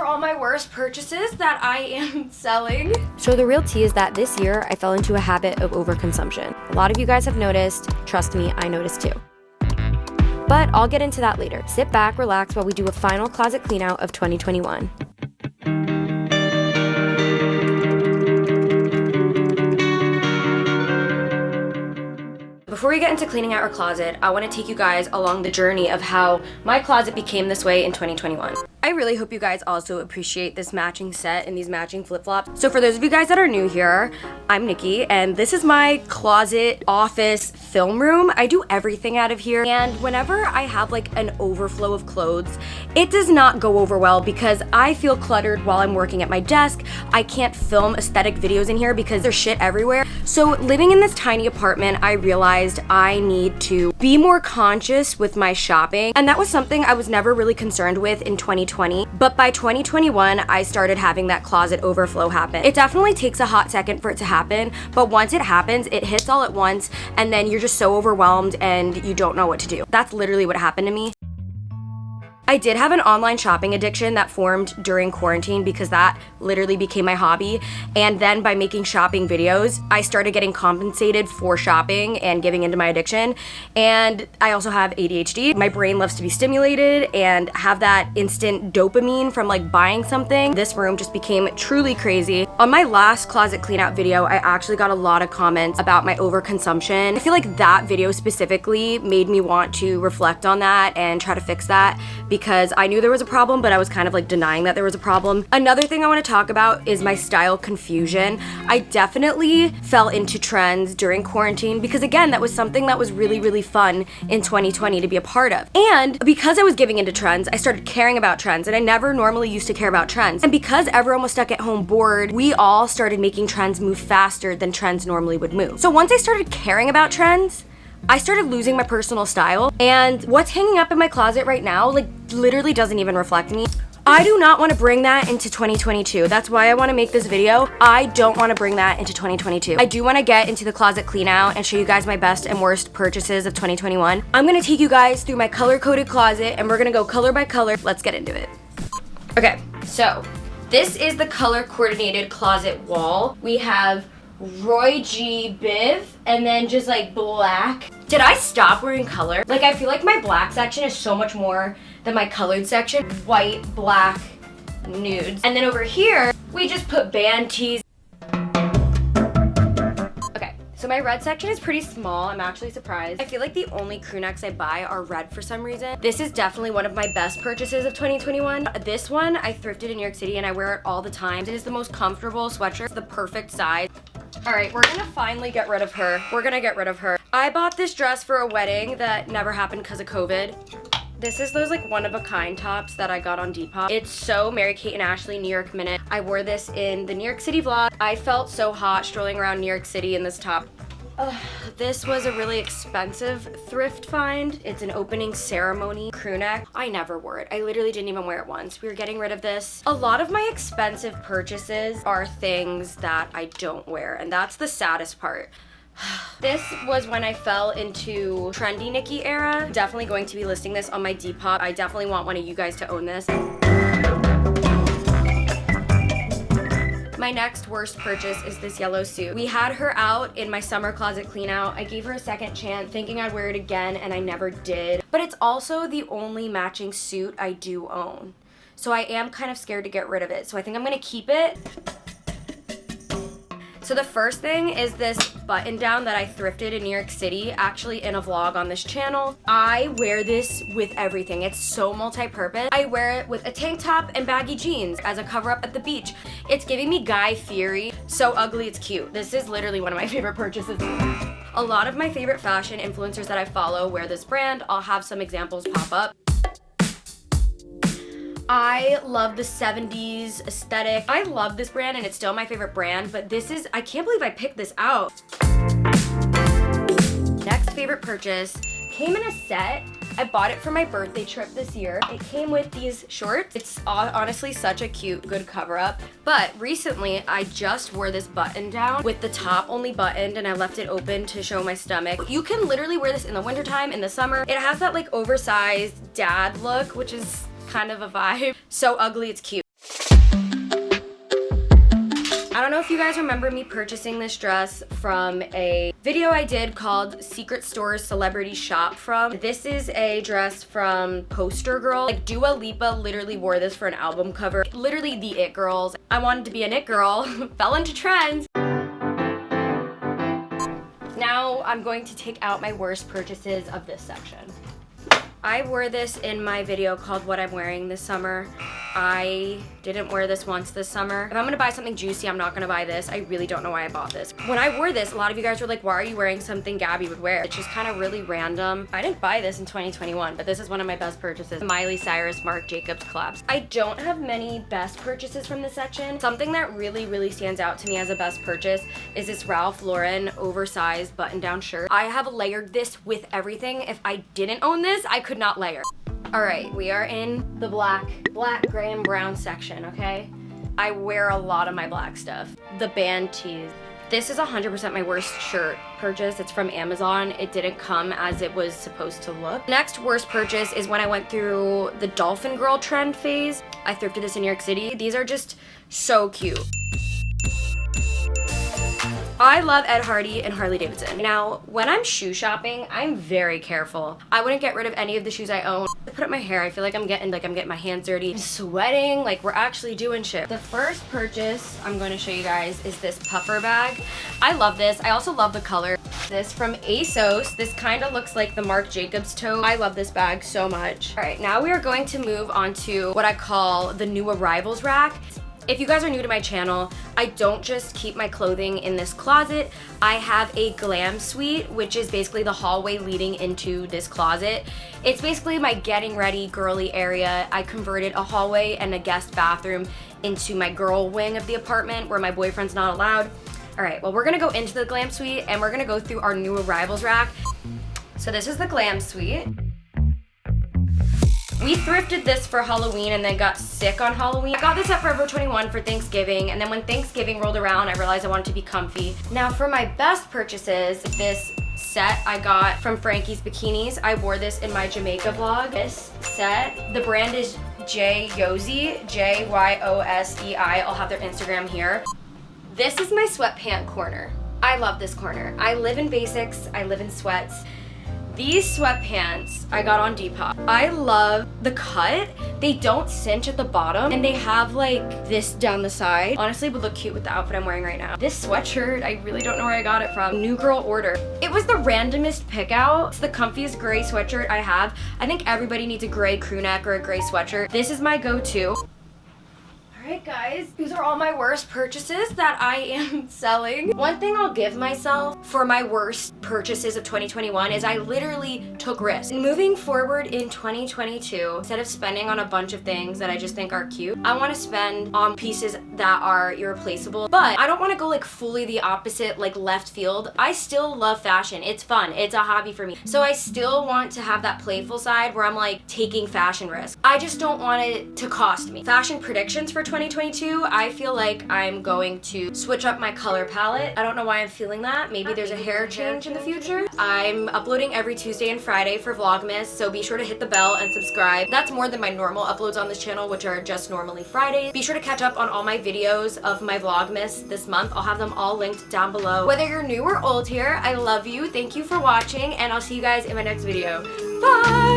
all my worst purchases that I am selling. So the real tea is that this year I fell into a habit of overconsumption. A lot of you guys have noticed. Trust me, I noticed too. But I'll get into that later. Sit back, relax while we do a final closet clean out of 2021. Before we get into cleaning out our closet, I want to take you guys along the journey of how my closet became this way in 2021. I really hope you guys also appreciate this matching set and these matching flip-flops. So for those of you guys that are new here, I'm Nikki, and this is my closet, office, film room. I do everything out of here, and whenever I have like an overflow of clothes, it does not go over well because I feel cluttered while I'm working at my desk. I can't film aesthetic videos in here because there's shit everywhere. So living in this tiny apartment, I realized I need to be more conscious with my shopping, and that was something I was never really concerned with in 2020. But by 2021, I started having that closet overflow happen. It definitely takes a hot second for it to happen, but once it happens, it hits all at once, and then you're just so overwhelmed and you don't know what to do. That's literally what happened to me. I did have an online shopping addiction that formed during quarantine because that literally became my hobby. And then by making shopping videos, I started getting compensated for shopping and giving into my addiction. And I also have ADHD. My brain loves to be stimulated and have that instant dopamine from like buying something. This room just became truly crazy. On my last closet clean out video, I actually got a lot of comments about my overconsumption. I feel like that video specifically made me want to reflect on that and try to fix that, because I knew there was a problem, but I was kind of like denying that there was a problem. Another thing I want to talk about is my style confusion. I definitely fell into trends during quarantine because, again, that was something that was really, really fun in 2020 to be a part of. And because I was giving into trends, I started caring about trends, and I never normally used to care about trends. And because everyone was stuck at home bored, we all started making trends move faster than trends normally would move. So once I started caring about trends, I started losing my personal style, and what's hanging up in my closet right now, like, literally doesn't even reflect me. I do not want to bring that into 2022. That's why I want to make this video. I don't want to bring that into 2022. I do want to get into the closet clean out and show you guys my best and worst purchases of 2021. I'm going to take you guys through my color-coded closet, and we're going to go color by color. Let's get into it. Okay, so this is the color-coordinated closet wall. We have Roy G. Biv, and then just like black. Did I stop wearing color? Like, I feel like my black section is so much more than my colored section. White, black, nudes. And then over here, we just put band tees. Okay, so my red section is pretty small. I'm actually surprised. I feel like the only crew necks I buy are red for some reason. This is definitely one of my best purchases of 2021. This one I thrifted in New York City, and I wear it all the time. It is the most comfortable sweatshirt. It's the perfect size. All right, we're gonna finally get rid of her. We're gonna get rid of her. I bought this dress for a wedding that never happened because of COVID. This is those like one-of-a-kind tops that I got on Depop. It's so Mary-Kate and Ashley New York Minute. I wore this in the New York City vlog. I felt so hot strolling around New York City in this top. This was a really expensive thrift find. It's an opening ceremony crew neck. I never wore it. I literally didn't even wear it once. We were getting rid of this. A lot of my expensive purchases are things that I don't wear, and that's the saddest part. This was when I fell into trendy Nikki era. Definitely going to be listing this on my Depop. I definitely want one of you guys to own this. My next worst purchase is this yellow suit. We had her out in my summer closet clean out. I gave her a second chance thinking I'd wear it again, and I never did. But it's also the only matching suit I do own. So I am kind of scared to get rid of it. So I think I'm gonna keep it. So the first thing is this button down that I thrifted in New York City, actually in a vlog on this channel. I wear this with everything. It's so multi-purpose. I wear it with a tank top and baggy jeans as a cover up at the beach. It's giving me Guy Fieri. So ugly, it's cute. This is literally one of my favorite purchases. A lot of my favorite fashion influencers that I follow wear this brand. I'll have some examples pop up. I love the 70s aesthetic. I love this brand, and it's still my favorite brand, but this is, I can't believe I picked this out. Next favorite purchase came in a set. I bought it for my birthday trip this year. It came with these shorts. It's honestly such a cute, good cover up. But recently, I just wore this button down with the top only buttoned, and I left it open to show my stomach. You can literally wear this in the wintertime, in the summer. It has that like oversized dad look, which is kind of a vibe. So ugly, it's cute. know if you guys remember me purchasing this dress from a video I did called Secret Stores Celebrity Shop From. This is a dress from Poster Girl. Like, Dua Lipa literally wore this for an album cover. Literally the it girls. I wanted to be an it girl, fell into trends. Now I'm going to take out my worst purchases of this section. I wore this in my video called What I'm Wearing This Summer. I didn't wear this once this summer. If I'm gonna buy something juicy, I'm not gonna buy this. I really don't know why I bought this. When I wore this, a lot of you guys were like, why are you wearing something Gabby would wear? It's just kind of really random. I didn't buy this in 2021, but this is one of my best purchases. Miley Cyrus, Marc Jacobs collabs. I don't have many best purchases from this section. Something that really stands out to me as a best purchase is this Ralph Lauren oversized button-down shirt. I have layered this with everything. If I didn't own this, I could not layer. All right, we are in the black, gray, and brown section, okay? I wear a lot of my black stuff. The band tees. This is 100% my worst shirt purchase. It's from Amazon. It didn't come as it was supposed to look. Next worst purchase is when I went through the Dolphin Girl trend phase. I thrifted this in New York City. These are just so cute. I love Ed Hardy and Harley Davidson. Now, when I'm shoe shopping, I'm very careful. I wouldn't get rid of any of the shoes I own. I put up my hair, I feel like I'm getting my hands dirty. I'm sweating, like we're actually doing shit. The first purchase I'm going to show you guys is this puffer bag. I love this. I also love the color. This from ASOS. This kind of looks like the Marc Jacobs tote. I love this bag so much. All right, now we are going to move on to what I call the new arrivals rack. If you guys are new to my channel, I don't just keep my clothing in this closet. I have a glam suite, which is basically the hallway leading into this closet. It's basically my getting ready girly area. I converted a hallway and a guest bathroom into my girl wing of the apartment where my boyfriend's not allowed. All right, well, we're gonna go into the glam suite and we're gonna go through our new arrivals rack. So this is the glam suite. We thrifted this for Halloween and then got sick on Halloween. I got this at Forever 21 for Thanksgiving, and then when Thanksgiving rolled around, I realized I wanted to be comfy. Now for my best purchases, this set I got from Frankie's Bikinis. I wore this in my Jamaica vlog. This set, the brand is Jyosei, Jyosei. I'll have their Instagram here. This is my sweatpant corner. I love this corner. I live in basics, I live in sweats. These sweatpants I got on Depop. I love the cut. They don't cinch at the bottom and they have like this down the side. Honestly, would look cute with the outfit I'm wearing right now. This sweatshirt, I really don't know where I got it from. New girl order. It was the randomest pick out. It's the comfiest gray sweatshirt I have. I think everybody needs a gray crew neck or a gray sweatshirt. This is my go-to. Alright guys, these are all my worst purchases that I am selling. One thing I'll give myself for my worst purchases of 2021 is I literally took risks. Moving forward in 2022, instead of spending on a bunch of things that I just think are cute, I want to spend on pieces that are irreplaceable. But I don't want to go like fully the opposite, like left field. I still love fashion. It's fun. It's a hobby for me. So I still want to have that playful side where I'm like taking fashion risks. I just don't want it to cost me. Fashion predictions for 2022, I feel like I'm going to switch up my color palette. I don't know why I'm feeling that. Maybe there's a hair change in the future. I'm uploading every Tuesday and Friday for VLOGMAS, so be sure to hit the bell and subscribe. That's more than my normal uploads on this channel, which are just normally Fridays. Be sure to catch up on all my videos of my VLOGMAS this month. I'll have them all linked down below. Whether you're new or old here, I love you. Thank you for watching, and I'll see you guys in my next video. Bye!